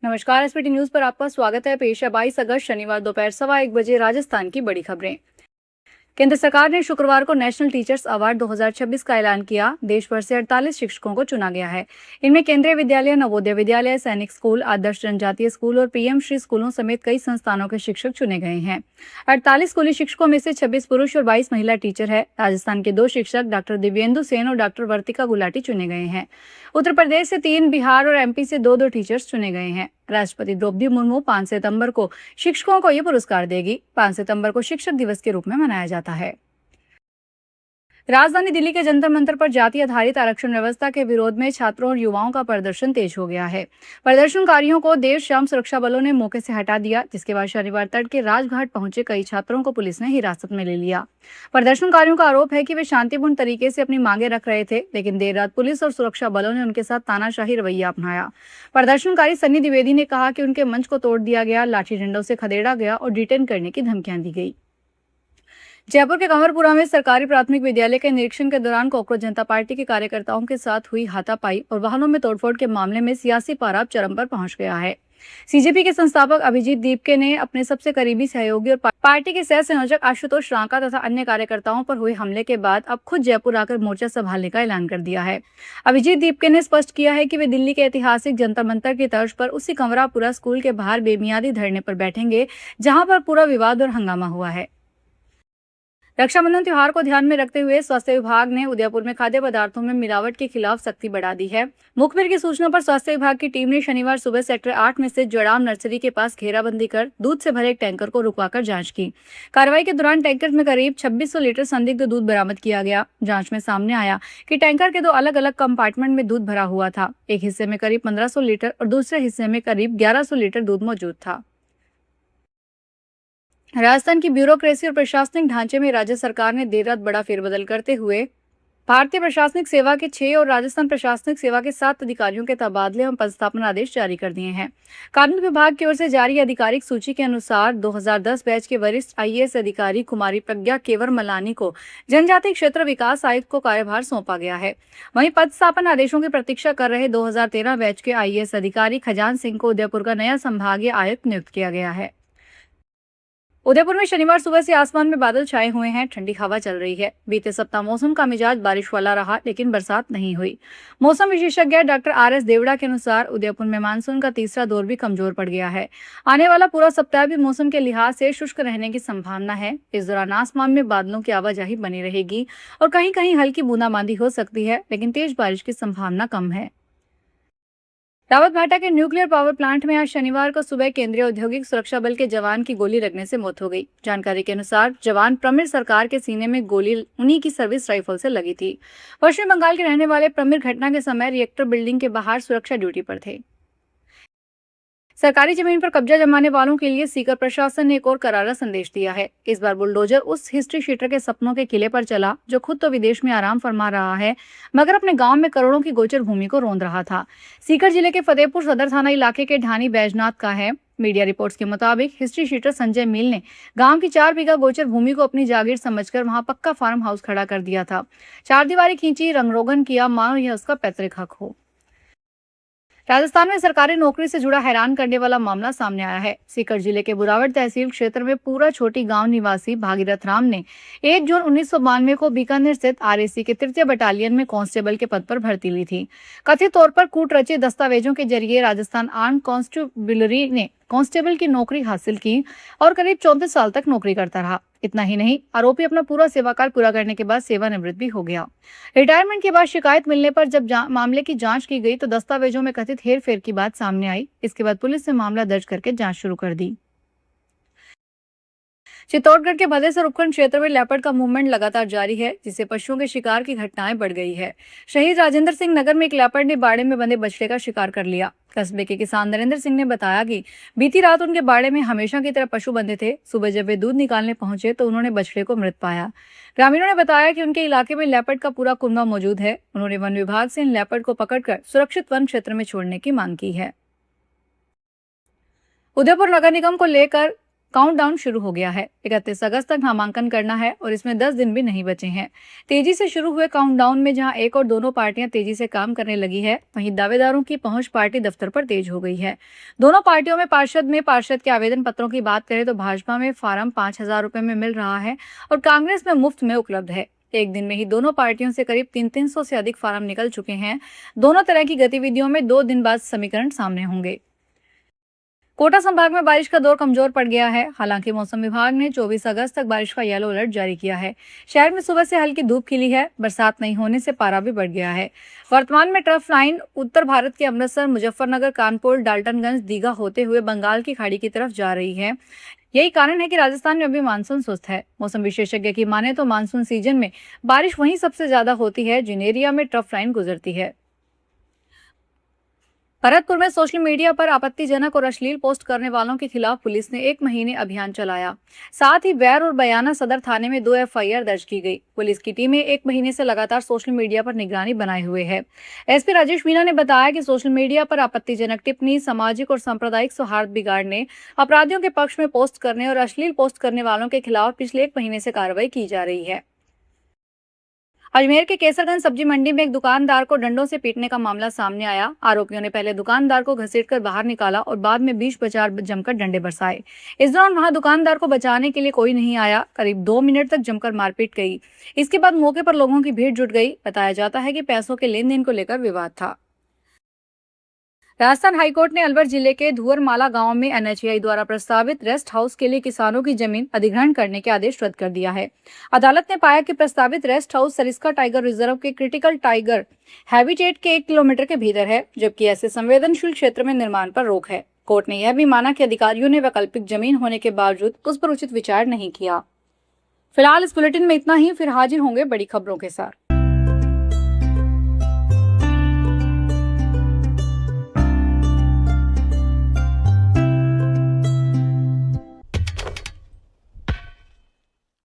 नमस्कार। SPT news पर आपका स्वागत है। पेश है 22 अगस्त शनिवार दोपहर 1:15 बजे राजस्थान की बड़ी खबरें। केंद्र सरकार ने शुक्रवार को नेशनल टीचर्स अवार्ड 2026 का ऐलान किया। देश भर से 48 शिक्षकों को चुना गया है। इनमें केंद्रीय विद्यालय, नवोदय विद्यालय, सैनिक स्कूल, आदर्श जनजातीय स्कूल और पीएम श्री स्कूलों समेत कई संस्थानों के शिक्षक चुने गए हैं। 48 स्कूली शिक्षकों में से 26 पुरुष और 22 महिला टीचर है। राजस्थान के 2 शिक्षक डॉक्टर दिव्येंदु सेन और डॉक्टर वर्तिका गुलाटी चुने गए हैं। उत्तर प्रदेश से 3, बिहार और एमपी से 2 टीचर्स चुने गए हैं। राष्ट्रपति द्रौपदी मुर्मू 5 सितंबर को शिक्षकों को ये पुरस्कार देगी। 5 सितंबर को शिक्षक दिवस के रूप में मनाया जाता है। राजधानी दिल्ली के जंतर मंतर पर जाति आधारित आरक्षण व्यवस्था के विरोध में छात्रों और युवाओं का प्रदर्शन तेज हो गया है। प्रदर्शनकारियों को देर शाम सुरक्षा बलों ने मौके से हटा दिया, जिसके बाद शनिवार तड़के राजघाट पहुंचे कई छात्रों को पुलिस ने हिरासत में ले लिया। प्रदर्शनकारियों का आरोप है कि वे शांतिपूर्ण तरीके से अपनी मांगे रख रहे थे, लेकिन देर रात पुलिस और सुरक्षा बलों ने उनके साथ तानाशाही रवैया अपनाया। प्रदर्शनकारी सन्नी द्विवेदी ने कहा कि उनके मंच को तोड़ दिया गया, लाठी डंडों से खदेड़ा गया और डिटेन करने की धमकियां दी गई। जयपुर के कंवरपुरा में सरकारी प्राथमिक विद्यालय के निरीक्षण के दौरान कांग्रेस जनता पार्टी के कार्यकर्ताओं के साथ हुई हाथापाई और वाहनों में तोड़फोड़ के मामले में सियासी पारा अब चरम पर पहुंच गया है। सीजेपी के संस्थापक अभिजीत दीपके ने अपने सबसे करीबी सहयोगी और पार्टी के सह संयोजक आशुतोष रांका तथा अन्य कार्यकर्ताओं पर हुए हमले के बाद अब खुद जयपुर आकर मोर्चा संभालने का ऐलान कर दिया है। अभिजीत दीपके ने स्पष्ट किया है कि वे दिल्ली के ऐतिहासिक जंतर मंतर की तर्ज पर उसी कंवरापुरा स्कूल के बाहर बेमियादी धरने पर बैठेंगे, जहां पर पूरा विवाद और हंगामा हुआ है। रक्षाबंधन त्योहार को ध्यान में रखते हुए स्वास्थ्य विभाग ने उदयपुर में खाद्य पदार्थों में मिलावट के खिलाफ सख्ती बढ़ा दी है। मुखबिर की सूचना पर स्वास्थ्य विभाग की टीम ने शनिवार सुबह सेक्टर 8 में स्थित जड़ाम नर्सरी के पास घेराबंदी कर दूध से भरे एक टैंकर को रुकवाकर जांच की। कार्रवाई के दौरान टैंकर में करीब 2600 लीटर संदिग्ध दूध बरामद किया गया। जांच में सामने आया कि टैंकर के 2 अलग अलग कंपार्टमेंट में दूध भरा हुआ था। एक हिस्से में करीब 1500 लीटर और दूसरे हिस्से में करीब 1100 लीटर दूध मौजूद था। राजस्थान की ब्यूरोक्रेसी और प्रशासनिक ढांचे में राज्य सरकार ने देर रात बड़ा फेरबदल करते हुए भारतीय प्रशासनिक सेवा के 6 और राजस्थान प्रशासनिक सेवा के 7 अधिकारियों के तबादले एवं पदस्थापना आदेश जारी कर दिए हैं। कानून विभाग की ओर से जारी आधिकारिक सूची के अनुसार 2010 बैच के वरिष्ठ आईएएस अधिकारी कुमारी प्रज्ञा केवर मलानी को जनजातीय क्षेत्र विकास आयुक्त को कार्यभार सौंपा गया है। वहीं पदस्थापना आदेशों की प्रतीक्षा कर रहे 2013 बैच के आईएएस अधिकारी खजान सिंह को उदयपुर का नया संभागीय आयुक्त नियुक्त किया गया है। उदयपुर में शनिवार सुबह से आसमान में बादल छाए हुए हैं, ठंडी हवा चल रही है। बीते सप्ताह मौसम का मिजाज बारिश वाला रहा, लेकिन बरसात नहीं हुई। मौसम विशेषज्ञ डॉक्टर आरएस देवड़ा के अनुसार उदयपुर में मानसून का तीसरा दौर भी कमजोर पड़ गया है। आने वाला पूरा सप्ताह भी मौसम के लिहाज से शुष्क रहने की संभावना है। इस दौरान आसमान में बादलों की आवाजाही बनी रहेगी और कहीं कहीं हल्की बूंदाबांदी हो सकती है, लेकिन तेज बारिश की संभावना कम है। रावतभाटा के न्यूक्लियर पावर प्लांट में आज शनिवार को सुबह केंद्रीय औद्योगिक सुरक्षा बल के जवान की गोली लगने से मौत हो गई। जानकारी के अनुसार जवान प्रमीर सरकार के सीने में गोली उन्हीं की सर्विस राइफल से लगी थी। पश्चिम बंगाल के रहने वाले प्रमीर घटना के समय रिएक्टर बिल्डिंग के बाहर सुरक्षा ड्यूटी पर थे। सरकारी जमीन पर कब्जा जमाने वालों के लिए सीकर प्रशासन ने एक और करारा संदेश दिया है। इस बार बुलडोजर उस हिस्ट्री शीटर के सपनों के किले पर चला जो खुद तो विदेश में आराम फरमा रहा है, मगर अपने गांव में करोड़ों की गोचर भूमि को रौंद रहा था। सीकर जिले के फतेहपुर सदर थाना इलाके के ढानी बैजनाथ का है। मीडिया रिपोर्ट्स के मुताबिक हिस्ट्री शीटर संजय मील ने गांव की 4 बीघा गोचर भूमि को अपनी जागीर समझकर वहां पक्का फार्म हाउस खड़ा कर दिया था। 4 दीवारी खींची, रंगरोगन किया, मानो यह उसका पैतृक हक हो। राजस्थान में सरकारी नौकरी से जुड़ा हैरान करने वाला मामला सामने आया है। सीकर जिले के बुरावट तहसील क्षेत्र में पूरा छोटी गांव निवासी भागीरथ राम ने 1 जून 1992 को बीकानेर स्थित आरएसी के 3य बटालियन में कांस्टेबल के पद पर भर्ती ली थी। कथित तौर पर कूट रचे दस्तावेजों के जरिए राजस्थान आर्म कांस्टेबलरी ने कांस्टेबल की नौकरी हासिल की और करीब 34 साल तक नौकरी करता रहा। इतना ही नहीं, आरोपी अपना पूरा सेवाकाल पूरा करने के बाद सेवानिवृत्त भी हो गया। रिटायरमेंट के बाद शिकायत मिलने पर जब मामले की जांच की गई तो दस्तावेजों में कथित हेरफेर की बात सामने आई। इसके बाद पुलिस ने मामला दर्ज करके जांच शुरू कर दी। चित्तौड़गढ़ के भदेसर उपखंड क्षेत्र में लेपर्ड का मूवमेंट लगातार जारी है, जिससे पशुओं के शिकार की घटनाएं बढ़ गई है। शहीद राजेंद्र सिंह नगर में एक लेपर्ड ने बाड़े में बंधे बछड़े का शिकार कर लिया। कस्बे के किसान नरेंद्र सिंह ने बताया कि बीती रात उनके बाड़े में हमेशा की तरह पशु बंधे थे। सुबह जब वे दूध निकालने पहुंचे तो उन्होंने बछड़े को मृत पाया। ग्रामीणों ने बताया कि उनके इलाके में लेपर्ड का पूरा कुनबा मौजूद है। उन्होंने वन विभाग से इन लेपर्ड को पकड़कर सुरक्षित वन क्षेत्र में छोड़ने की मांग की है। उदयपुर नगर निगम को लेकर काउंटडाउन शुरू हो गया है। 31 अगस्त तक नामांकन करना है और इसमें 10 दिन भी नहीं बचे हैं। तेजी से शुरू हुए काउंटडाउन में जहां एक और दोनों पार्टियां तेजी से काम करने लगी है, वहीं दावेदारों की पहुंच पार्टी दफ्तर पर तेज हो गई है। दोनों पार्टियों में पार्षद के आवेदन पत्रों की बात करें तो भाजपा में फार्म 5,000 रुपए में मिल रहा है और कांग्रेस में मुफ्त में उपलब्ध है। एक दिन में ही दोनों पार्टियों से करीब 300 से अधिक फार्म निकल चुके हैं। दोनों तरह की गतिविधियों में 2 दिन बाद समीकरण सामने होंगे। कोटा संभाग में बारिश का दौर कमजोर पड़ गया है। हालांकि मौसम विभाग ने 24 अगस्त तक बारिश का येलो अलर्ट जारी किया है। शहर में सुबह से हल्की धूप खिली है। बरसात नहीं होने से पारा भी बढ़ गया है। वर्तमान में ट्रफ लाइन उत्तर भारत के अमृतसर, मुजफ्फरनगर, कानपुर, डाल्टनगंज, दीघा होते हुए बंगाल की खाड़ी की तरफ जा रही है। यही कारण है कि राजस्थान में अभी मानसून सुस्त है। मौसम विशेषज्ञ की माने तो मानसून सीजन में बारिश वहीं सबसे ज्यादा होती है जिन एरिया में ट्रफ लाइन गुजरती है। भरतपुर में सोशल मीडिया पर आपत्तिजनक और अश्लील पोस्ट करने वालों के खिलाफ पुलिस ने 1 महीने अभियान चलाया। साथ ही बैर और बयाना सदर थाने में 2 FIR दर्ज की गई। पुलिस की टीमें 1 महीने से लगातार सोशल मीडिया पर निगरानी बनाए हुए है। SP राजेश मीना ने बताया कि सोशल मीडिया पर आपत्तिजनक टिप्पणी, सामाजिक और सांप्रदायिक सौहार्द बिगाड़ने, अपराधियों के पक्ष में पोस्ट करने और अश्लील पोस्ट करने वालों के खिलाफ पिछले 1 महीने से कार्रवाई की जा रही है। अजमेर के केसरगंज सब्जी मंडी में एक दुकानदार को डंडों से पीटने का मामला सामने आया। आरोपियों ने पहले दुकानदार को घसीटकर बाहर निकाला और बाद में बीच बाजार जमकर डंडे बरसाए। इस दौरान वहां दुकानदार को बचाने के लिए कोई नहीं आया। करीब 2 मिनट तक जमकर मारपीट गई। इसके बाद मौके पर लोगों की भीड़ जुट गई। बताया जाता है कि पैसों के लेन देन को लेकर विवाद था। राजस्थान हाईकोर्ट ने अलवर जिले के धुअरमाला गांव में NHAI द्वारा प्रस्तावित रेस्ट हाउस के लिए किसानों की जमीन अधिग्रहण करने के आदेश रद्द कर दिया है। अदालत ने पाया कि प्रस्तावित rest house Sariska tiger reserve के क्रिटिकल टाइगर हैबिटेट के 1 किलोमीटर के भीतर है, जबकि ऐसे संवेदनशील क्षेत्र में निर्माण पर रोक है। कोर्ट ने यह भी माना कि अधिकारियों ने वैकल्पिक जमीन होने के बावजूद उस पर उचित विचार नहीं किया। फिलहाल इस बुलेटिन में इतना ही। फिर हाजिर होंगे बड़ी खबरों के साथ।